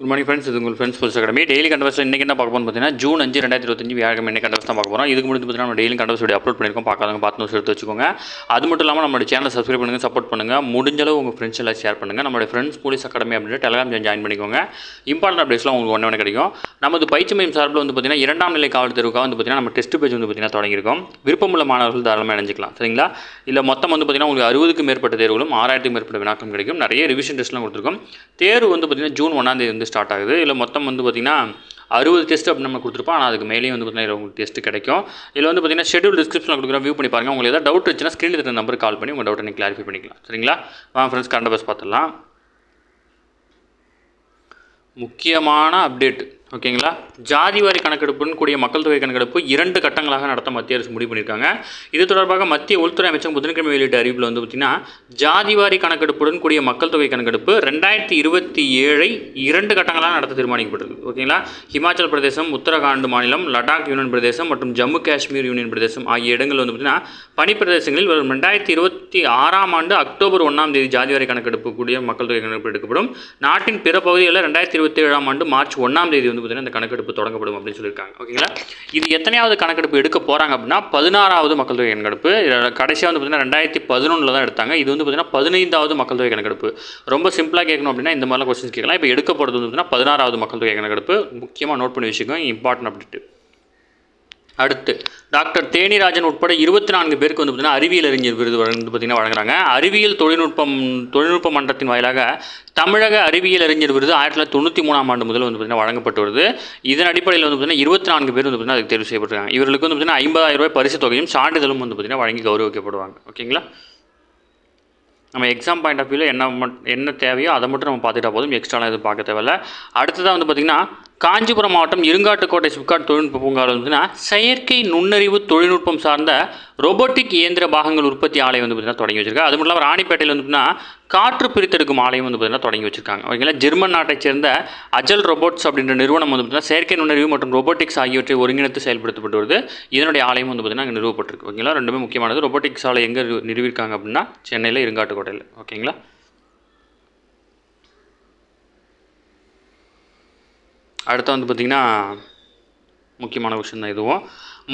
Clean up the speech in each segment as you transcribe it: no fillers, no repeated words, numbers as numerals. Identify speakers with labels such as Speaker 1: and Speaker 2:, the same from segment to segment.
Speaker 1: Good morning friends, இது உங்கள் friends புதுசு அகாடமி. டெய்லி கண்டவர்ஸில் இன்றைக்கி என்ன பார்க்க போகிறோம்னு பார்த்தீங்கன்னா ஜூன் 5 2025 வியாழக்கிழமை இன்னைக்கு கண்டவர்ஸ் தான் பார்க்க போகிறோம். இதுக்கு முடிஞ்சு பார்த்தீங்கன்னா நம்ம டெய்லி கண்டவர்ஸ் வீடியோ அப்லோட் பண்ணியிருக்கோம். பார்க்காதவங்க பார்த்து நோட்ஸ் எடுத்து வச்சுக்கோங்க. அது மட்டும் இல்லாமல் நம்மளோட சேனலை சப்ஸ்கிரைப் பண்ணுங்கள், சப்போர்ட் பண்ணுங்கள். முடிஞ்சளவு உங்கள் ஃப்ரெண்ட்ஸ் எல்லாம் ஷேர் பண்ணுங்கள். நம்மளுடைய ஃப்ரெண்ட்ஸ் போலீஸ் அகாடமி அப்படின்ற டெலிகிராம் ஜாயின் பண்ணிக்கோங்க. இம்பார்ட்டன்ட் அப்டேட்ஸ்லாம் உங்களுக்கு ஒன்று கிடைக்கும். நமது பயிற்சி மையம் சார்பில் வந்து பார்த்தீங்கன்னா 2ஆம் நிலை காவல் தேர்வுக்காக வந்து பார்த்தீங்கன்னா நம்ம டெஸ்ட் பேஜ் வந்து பார்த்தீங்கன்னா தொடங்கியிருக்கோம். விருப்பமுள்ள மாணவர்கள் தாராளமாக இணைஞ்சிக்கலாம், சரிங்களா? இல்லை மொத்தம் வந்து பார்த்தீங்கன்னா உங்களுக்கு 60க்கும் மேற்பட்ட தேர்வுகளும் 6000க்கும் மேற்பட்ட வினாக்களும் கிடைக்கும். நிறைய ரிவிஷன் டெஸ்ட்லாம் கொடுத்துருக்கோம். தேர்வு வந்து பார்த்தீங்கன்னா ஜூன் 1ஆம் தேதி வந்து ஸ்டார்ட் ஆகுது. இல்லை மொத்தம் வந்து பார்த்திங்கன்னா 60 டெஸ்ட் அப்படின்னு நம்ம கொடுத்துருப்போம். ஆனால் அதுக்கு மேலேயும் வந்து பார்த்திங்கன்னா உங்களுக்கு டெஸ்ட் கிடைக்கும். இதில் வந்து பார்த்திங்கன்னா ஷெட்யூல் டிஸ்கிரிப்ஷனில் கொடுக்குற வியூ பண்ணி பாருங்கள். உங்களுக்கு ஏதாவது டவுட் இருந்துச்சுன்னா ஸ்க்ரீனில் இருக்கிற நம்பருக்கு கால் பண்ணி உங்கள் டவுட்டை நீங்கள் கிளாரிஃபை பண்ணிக்கலாம், சரிங்களா? வாங்க ஃப்ரெண்ட்ஸ், கரண்ட் அஃபேர்ஸ் பார்த்துடலாம். முக்கியமான அப்டேட், ஓகேங்களா? ஜாதிவாரி கணக்கெடுப்புன்னு கூடிய மக்கள் தொகை கணக்கெடுப்பு 2 கட்டங்களாக நடத்த மத்திய அரசு முடிவு பண்ணியிருக்காங்க. இது தொடர்பாக மத்திய உள்துறை அமைச்சகம் புதன்கிழமை வெளியிட்ட அறிவிப்பில் வந்து பார்த்திங்கன்னா ஜாதிவாரி கணக்கெடுப்புடன் கூடிய மக்கள் தொகை கணக்கெடுப்பு 2027 2 கட்டங்களாக நடத்த தீர்மானிக்கப்பட்டிருக்கு, ஓகேங்களா? ஹிமாச்சல் பிரதேசம், உத்தரகாண்ட் மாநிலம், லடாக் யூனியன் பிரதேசம் மற்றும் ஜம்மு காஷ்மீர் யூனியன் பிரதேசம் ஆகிய இடங்கள் வந்து பார்த்திங்கன்னா பனிப்பிரதேசங்களில் வரும் 2026ஆம் ஆண்டு அக்டோபர் 1ஆம் தேதி ஜாதிவாரி கணக்கெடுப்பு கூடிய மக்கள் தொகை கணக்கெடுப்பு எடுக்கப்படும். நாட்டின் பிற பகுதிகளில் 2027ஆம் ஆண்டு மார்ச் 1ஆம் தேதி பார்த்தீங்கன்னா இந்த கணக்கெடுப்பு தொடங்கப்படும் அப்படின்னு சொல்லியிருக்காங்க, ஓகேங்களா? இது எத்தனையாவது கணக்கெடுப்பு எடுக்க போகிறாங்க அப்படின்னா 16வது மக்கள் தொகை கணக்கெடுப்பு. கடைசியாக வந்து பார்த்தீங்கன்னா 2011 தான் எடுத்தாங்க. இது வந்து பார்த்தீங்கன்னா 15வது மக்கள் தொகை கணக்கெடுப்பு. ரொம்ப சிம்பிளாக கேட்கணும் அப்படின்னா இந்த மாதிரிலாம் கொஸ்டின்ஸ் கேட்கலாம். இப்போ எடுக்க போகிறது வந்து பார்த்தீங்கன்னா 16வது மக்கள் தொகை கணக்கெடுப்பு. முக்கியமாக நோட் பண்ணி வச்சுக்கோங்க, இம்பார்ட்டன்ட் அப்டேட். அடுத்து டாக்டர் தேனிராஜன் உட்பட 24 பேருக்கு வந்து பார்த்தீங்கன்னா அறிவியல் அறிஞர் விருது வந்து பார்த்தீங்கன்னா வழங்குறாங்க. அறிவியல் தொழில்நுட்ப மன்றத்தின் வாயிலாக தமிழக அறிவியல் அறிஞர் விருது 1993ஆம் ஆண்டு முதல் வந்து பார்த்தீங்கன்னா வழங்கப்பட்டு வருது. இதன் அடிப்படையில் வந்து பார்த்தீங்கன்னா 24 பேர் வந்து பார்த்தீங்கன்னா அதுக்கு தேர்வு செய்யப்பட்டிருக்காங்க. இவர்களுக்கு வந்து பார்த்தீங்கன்னா 50,000 ரூபாய் பரிசு தொகையும் சான்றிதழும் வந்து பார்த்தீங்கன்னா வழங்கி கௌரவிக்கப்படுவாங்க, ஓகேங்களா? நம்ம எக்ஸாம் பாயிண்ட் ஆஃப் வியூவில் என்ன தேவையோ அதை மட்டும் நம்ம பார்த்துட்டா போதும், எக்ஸ்ட்ராலாம் எதுவும் பார்க்க தேவையில்லை. அடுத்ததாக வந்து பார்த்திங்கன்னா காஞ்சிபுரம் மாவட்டம் இருங்காட்டுக்கோட்டை சிப்காட் தொழில்நுட்ப பூங்காவில் வந்து செயற்கை நுண்ணறிவு தொழில்நுட்பம் சார்ந்த ரோபோட்டிக் இயந்திர பாகங்கள் உற்பத்தி ஆலையம் வந்து பார்த்திங்கன்னா தொடங்கி வச்சிருக்காங்க. அது மட்டும் இல்லாமல் ராணிப்பேட்டையில் வந்து பார்த்திங்கன்னா காற்று பிரித்தெடுக்கும் ஆலையம் வந்து பார்த்திங்கன்னா தொடங்கி வச்சிருக்காங்க, ஓகேங்களா? ஜெர்மன் நாட்டைச் சேர்ந்த அஜல் ரோபோட்ஸ் அப்படின்ற நிறுவனம் வந்து பார்த்திங்கன்னா செயற்கை நுண்ணறிவு மற்றும் ரோபோட்டிக்ஸ் ஆகியவற்றை ஒருங்கிணைத்து செயல்படுத்தப்பட்டு வருது. இதனுடைய ஆலையம் வந்து பார்த்திங்கன்னா நிறுவப்பட்டிருக்கு, ஓகேங்களா? ரெண்டுமே முக்கியமானது. ரோபோட்டிக்ஸ் ஆலை எங்கே நிறுவிருக்காங்க அப்படின்னா சென்னையில் இருங்காட்டுக்கோட்டையில், ஓகேங்களா? அடுத்து வந்து பார்த்திங்கன்னா முக்கியமான விஷயம் தான் இதுவும்.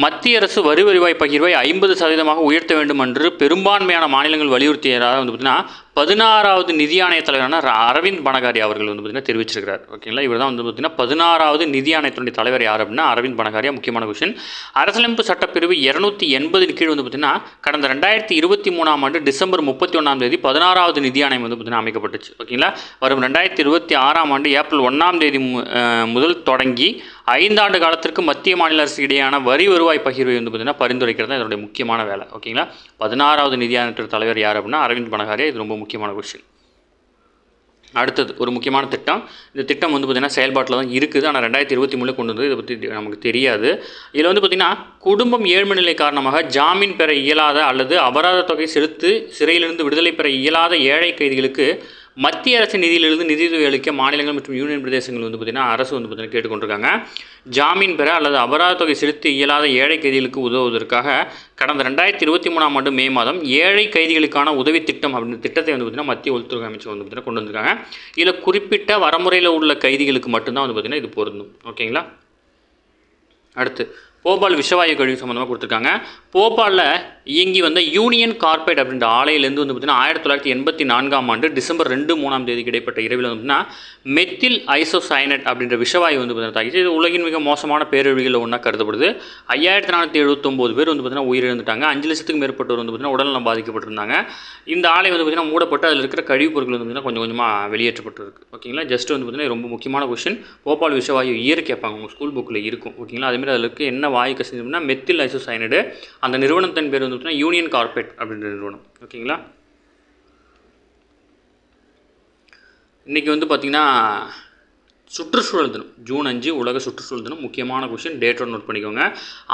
Speaker 1: மத்திய அரசு வரி வருவாய் பகிர்வை 50% உயர்த்த வேண்டும் என்று பெரும்பான்மையான மாநிலங்கள் வலியுறுத்தியதாக வந்து பார்த்திங்கன்னா 16வது நிதி ஆணைய தலைவரான அரவிந்த் பனகாரியா அவர்கள் வந்து பார்த்திங்கன்னா தெரிவிச்சிருக்கிறார், ஓகேங்களா? இவர் தான் வந்து பார்த்திங்கன்னா 16வது நிதி ஆணையத்தினுடைய தலைவர் யார் அப்படின்னா அரவிந்த் பனகாரியா. முக்கியமான கொஸ்டின். அரசியலமைப்பு சட்டப்பிரிவு 280 கீழ் வந்து பார்த்திங்கன்னா கடந்த 2023ஆம் ஆண்டு டிசம்பர் 31ஆம் தேதி 16வது நிதி ஆணையம் வந்து பார்த்திங்கன்னா அமைக்கப்பட்டுச்சு, ஓகேங்களா? வரும் 2026ஆம் ஆண்டு ஏப்ரல் 1ஆம் தேதி முதல் தொடங்கி 5 ஆண்டு காலத்திற்கு மத்திய மாநில அரசு இடையான வரி வருவாய் பகிர்வை வந்து பார்த்திங்கன்னா பரிந்துரைக்கிறது தான் இதனுடைய முக்கியமான வேலை, ஓகேங்களா? 16வது நிதி ஆணைய தலைவர் யார் அப்படின்னா அரவிந்த் பனகாரியா. இது ரொம்ப முக்கியமான கொஸ்டின். அடுத்தது ஒரு முக்கியமான திட்டம். இந்த திட்டம் வந்து பார்த்திங்கன்னா செயல்பாட்டில் தான் இருக்குது. ஆனால் 2023 கொண்டு வந்து இதை பற்றி நமக்கு தெரியாது. இதில் வந்து பார்த்திங்கன்னா குடும்பம் ஏழ்மை நிலை காரணமாக ஜாமீன் பெற இயலாத அல்லது அபராத தொகை செலுத்தி சிறையிலிருந்து விடுதலை பெற இயலாத ஏழை கைதிகளுக்கு மத்திய அரசு நிதியிலிருந்து நிதியுதவி அளிக்க மாநிலங்கள் மற்றும் யூனியன் பிரதேசங்கள் வந்து பார்த்திங்கன்னா அரசு வந்து பார்த்திங்கன்னா கேட்டுக்கொண்டிருக்காங்க. ஜாமீன் பெற அல்லது அபராத தொகை செலுத்தி இயலாத ஏழை கைதிகளுக்கு உதவுவதற்காக கடந்த 2023ஆம் ஆண்டு மே மாதம் ஏழை கைதிகளுக்கான உதவி திட்டம் அப்படின்ற திட்டத்தை வந்து பார்த்திங்கன்னா மத்திய உள்துறை அமைச்சர் வந்து பார்த்திங்கன்னா கொண்டு வந்திருக்காங்க. இதில் குறிப்பிட்ட வரமுறையில் உள்ள கைதிகளுக்கு மட்டும்தான் வந்து பார்த்திங்கன்னா இது பொருந்தும், ஓகேங்களா? அடுத்து போபால் விஷவாயு கழிவு சம்மந்தமாக கொடுத்துருக்காங்க. போபாலில் இயங்கி வந்த யூனியன் கார்பரேட் அப்படின்ற ஆலையிலேருந்து வந்து பார்த்திங்கன்னா 1984ஆம் ஆண்டு டிசம்பர் 2-3ஆம் தேதிக்கு இடைப்பட்ட இரவில் வந்து பார்த்திங்கன்னா மெத்தில் ஐசோசைனேட் அப்படின்ற விஷவாயு வந்து பார்த்திங்கன்னா தாக்கிச்சு. இது உலகின் மிக மோசமான பேரழிவுகளில் ஒன்றா கருதப்படுது. 5479 பேர் வந்து பார்த்திங்கன்னா உயிரிழந்துட்டாங்க. 5 லட்சத்துக்கும் மேற்பட்டவர் வந்து பார்த்திங்கன்னா உடல்நலம் பாதிக்கப்பட்டிருந்தாங்க. இந்த ஆலை வந்து பார்த்திங்கன்னா மூடப்பட்டு அதில் இருக்கிற கழிவுப் பொருட்கள் வந்து பார்த்திங்கன்னா கொஞ்சம் கொஞ்சமாக வெளியேற்றப்பட்டிருக்கு, ஓகேங்களா? ஜஸ்ட் வந்து பார்த்திங்கன்னா ரொம்ப முக்கியமான கொஸ்டின். போபால் விஷவாயு இயர் கேட்பாங்க, உங்கள் ஸ்கூல் புக்கில் இருக்கும், ஓகேங்களா? அதேமாதிரி அதில் இருக்க என்ன வாயு கசிஞ்சு அப்படின்னா மெத்தில் ஐசோசைனேடு. அந்த நிறுவனத்தின் பேர் வந்து பார்த்திங்கன்னா யூனியன் கார்பரேட் அப்படின்ற நிறுவனம், ஓகேங்களா? இன்றைக்கி வந்து பார்த்திங்கன்னா சுற்றுச்சூழல் தினம், ஜூன் 5 உலக சுற்றுச்சூழல் தினம். முக்கியமான கொஸ்டின், டேட்டோட நோட் பண்ணிக்கோங்க.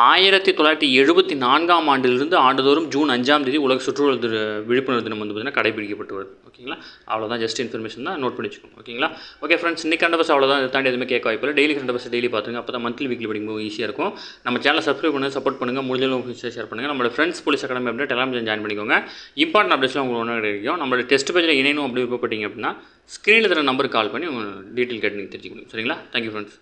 Speaker 1: 1974ஆம் ஆண்டிலிருந்து ஆண்டுதோறும் ஜூன் 5ஆம் தேதி உலக சுற்றுச்சூழல் விழிப்புணர்வு தினம் வந்து பார்த்திங்கன்னா கடைபிடிக்கப்பட்டு வருது, ஓகேங்களா? அவ்வளோதான், ஜஸ்ட் இன்ஃபர்மேஷன் தான், நோட் பண்ணி வச்சுக்கோங்க, ஓகேங்களா? ஓகே ஃப்ரெண்ட்ஸ், இன்னைக்கு கரண்ட் அஃபேர்ஸ் அவ்வளோதான். இதை தாண்டி எதுவுமே கேட்க வாய்ப்பில்லை. டெய்லி கரண்ட் அஃபேர்ஸ் டெய்லி பார்த்துங்க, அப்போ தான் மந்த்லி வீக்லி படிக்கும்போது ஈஸியாக இருக்கும். நம்ம சேனலை சப்ஸ்கிரைப் பண்ணுங்கள், சப்போர்ட் பண்ணுங்கள், முடிஞ்சளவு ஷேர் பண்ணுங்கள். நம்மளோட ஃப்ரெண்ட்ஸ் போலீஸ் அகாடமி அப்படின்னா டெலிகிராம் ஜாயின் பண்ணிக்கோங்க. இம்பார்ட்டன்ட் அப்டேட்ஸ்லாம் உங்களுக்கு ஒன்று கிடைக்கும். நம்மளோட டெஸ்ட் பேஜில் இணையணும் அப்படி விருப்பப்பட்டீங்க அப்படின்னா ஸ்க்ரீனில் தர நம்பருக்கு கால் பண்ணி உங்கள் டீட்டெயில் கேட்டு நீங்கள் தெரிஞ்சுக்க முடியும். சரிங்களா? Thank you friends.